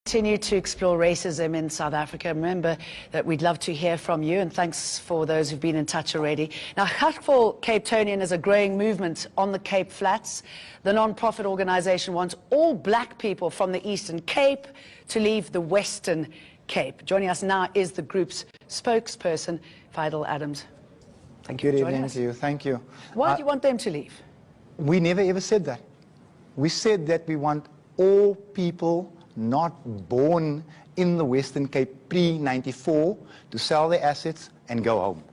Continue to explore racism in South Africa. Remember that we'd love to hear from you, and thanks for those who've been in touch already. Now, Gatvol Capetonian is a growing movement on the Cape Flats. The non-profit organisation wants all black people from the Eastern Cape to leave the Western Cape. Joining us now is the group's spokesperson, Fidel Adams. Thank you for joining us. Good evening to you. Thank you. Why do you want them to leave? We never ever said that. We said that we want all people not born in the Western Cape pre-94 to sell their assets and go home.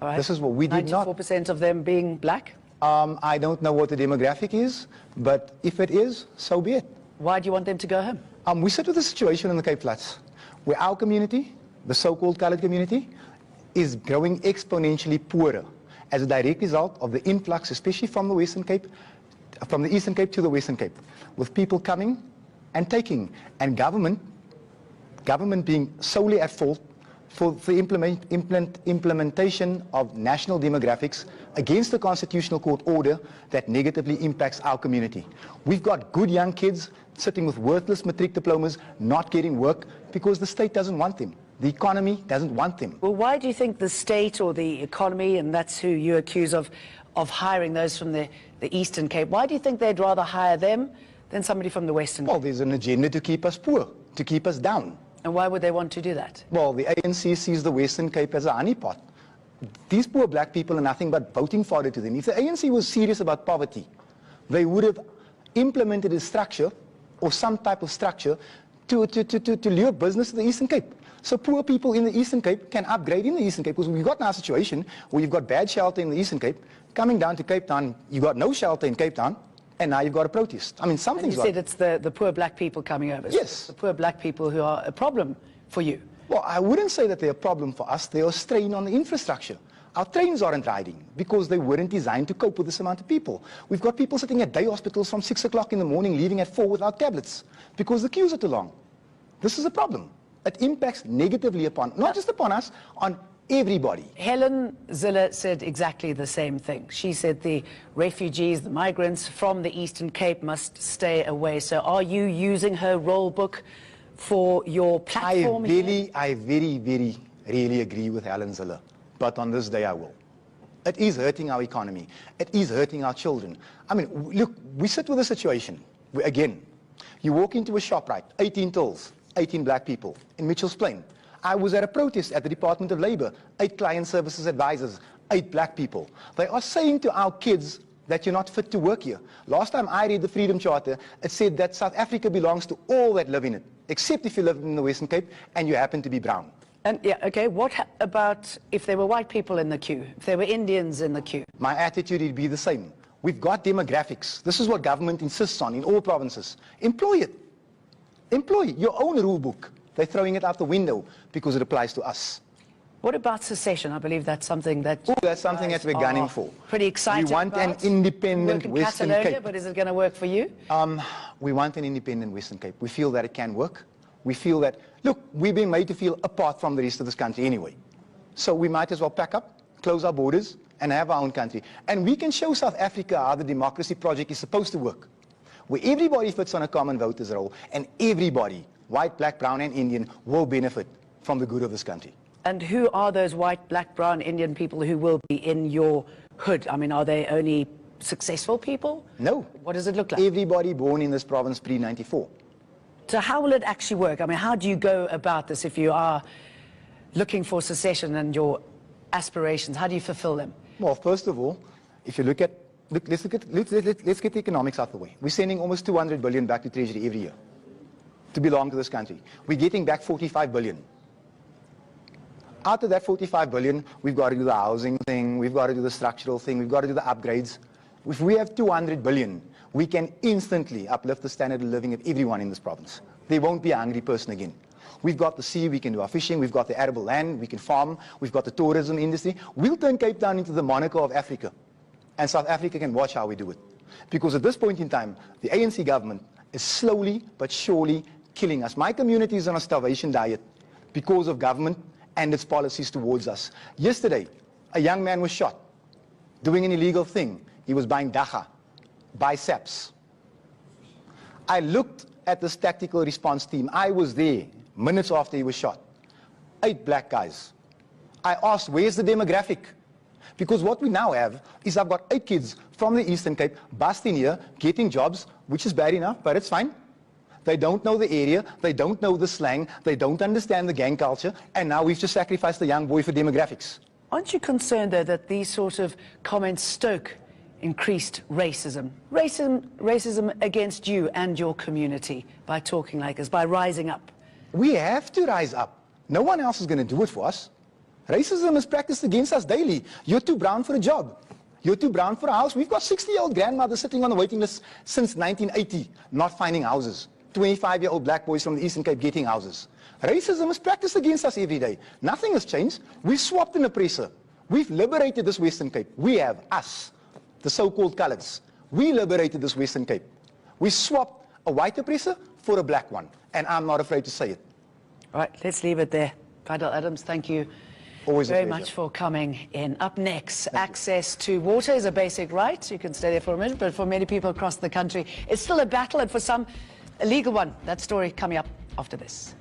All right. This is what we did not. 94% of them being black? I don't know what the demographic is, but if it is, so be it. Why do you want them to go home? We sit with a situation in the Cape Flats where our community, the so-called coloured community, is growing exponentially poorer as a direct result of the influx, especially from the Western Cape, from the Eastern Cape to the Western Cape, with people coming and taking, and government being solely at fault for the implementation of national demographics against the constitutional court order that negatively impacts our community. We've got good young kids sitting with worthless matric diplomas, not getting work because the state doesn't want them. The economy doesn't want them. Well, why do you think the state or the economy, and that's who you accuse of hiring those from the Eastern Cape, why do you think they'd rather hire them than somebody from the Western Cape? Well, there's an agenda to keep us poor, to keep us down. And why would they want to do that? Well, the ANC sees the Western Cape as a honeypot. These poor black people are nothing but voting fodder to them. If the ANC was serious about poverty, they would have implemented a structure or some type of structure to lure business to the Eastern Cape. So poor people in the Eastern Cape can upgrade in the Eastern Cape, because we've got now a situation where you've got bad shelter in the Eastern Cape, coming down to Cape Town, you've got no shelter in Cape Town, and now you've got a protest. I mean, something's and you said it's the poor black people coming over. Yes. So the poor black people who are a problem for you. Well, I wouldn't say that they're a problem for us. They're a strain on the infrastructure. Our trains aren't riding because they weren't designed to cope with this amount of people. We've got people sitting at day hospitals from 6 o'clock in the morning, leaving at 4 without tablets because the queues are too long. This is a problem. It impacts negatively upon, not just upon us, on everybody. Helen Zille said exactly the same thing. She said the refugees, the migrants from the Eastern Cape must stay away. So are you using her role book for your platform? I really agree with Helen Zille. But on this day I will. It is hurting our economy. It is hurting our children. I mean, look, we sit with a situation where, again, you walk into a shop, right, 18 tills, 18 black people in Mitchell's Plain. I was at a protest at the Department of Labour, 8 client services advisors, 8 black people. They are saying to our kids that you're not fit to work here. Last time I read the Freedom Charter, it said that South Africa belongs to all that live in it, except if you live in the Western Cape and you happen to be brown. And yeah, okay, what about if there were white people in the queue, if there were Indians in the queue? My attitude would be the same. We've got demographics. This is what government insists on in all provinces. Employ it. Employ your own rule book. They're throwing it out the window because it applies to us. What about secession? I believe that's something that... Oh, that's something that we're gunning for. Pretty excited We want an independent Western Cape. But is it going to work for you? We want an independent Western Cape. We feel that it can work. We feel that, look, we're being made to feel apart from the rest of this country anyway. So we might as well pack up, close our borders, and have our own country. And we can show South Africa how the democracy project is supposed to work, where everybody fits on a common voters roll, and everybody, white, black, brown, and Indian, will benefit from the good of this country. And who are those white, black, brown, Indian people who will be in your hood? I mean, are they only successful people? No. What does it look like? Everybody born in this province pre-94. So how will it actually work? I mean, how do you go about this if you are looking for secession and your aspirations? How do you fulfill them? Well, first of all, if you let's get the economics out of the way. We're sending almost 200 billion back to Treasury every year to belong to this country. We're getting back 45 billion. Out of that 45 billion, we've got to do the housing thing, we've got to do the structural thing, we've got to do the upgrades. If we have 200 billion, we can instantly uplift the standard of living of everyone in this province. There won't be a hungry person again. We've got the sea, we can do our fishing, we've got the arable land, we can farm, we've got the tourism industry. We'll turn Cape Town into the Monaco of Africa. And South Africa can watch how we do it. Because at this point in time, the ANC government is slowly but surely killing us. My community is on a starvation diet because of government and its policies towards us. Yesterday, a young man was shot doing an illegal thing. He was buying dacha, biceps. I looked at this tactical response team. I was there minutes after he was shot. 8 black guys. I asked, where's the demographic? Because what we now have is I've got 8 kids from the Eastern Cape busting here, getting jobs, which is bad enough, but it's fine. They don't know the area, they don't know the slang, they don't understand the gang culture, and now we've just sacrificed a young boy for demographics. Aren't you concerned, though, that these sort of comments stoke increased racism? Racism against you and your community by talking like this, by rising up? We have to rise up. No one else is going to do it for us. Racism is practiced against us daily. You're too brown for a job. You're too brown for a house. We've got 60-year-old grandmothers sitting on the waiting list since 1980, not finding houses. 25-year-old black boys from the Eastern Cape getting houses. Racism is practiced against us every day. Nothing has changed. We've swapped an oppressor. We've liberated this Western Cape. We have, us, the so-called colours. We liberated this Western Cape. We swapped a white oppressor for a black one. And I'm not afraid to say it. All right, let's leave it there. Vidal Adams, thank you very much for coming in. Up next, access to water is a basic right. You can stay there for a minute, but for many people across the country, it's still a battle, and for some, a legal one. That story coming up after this.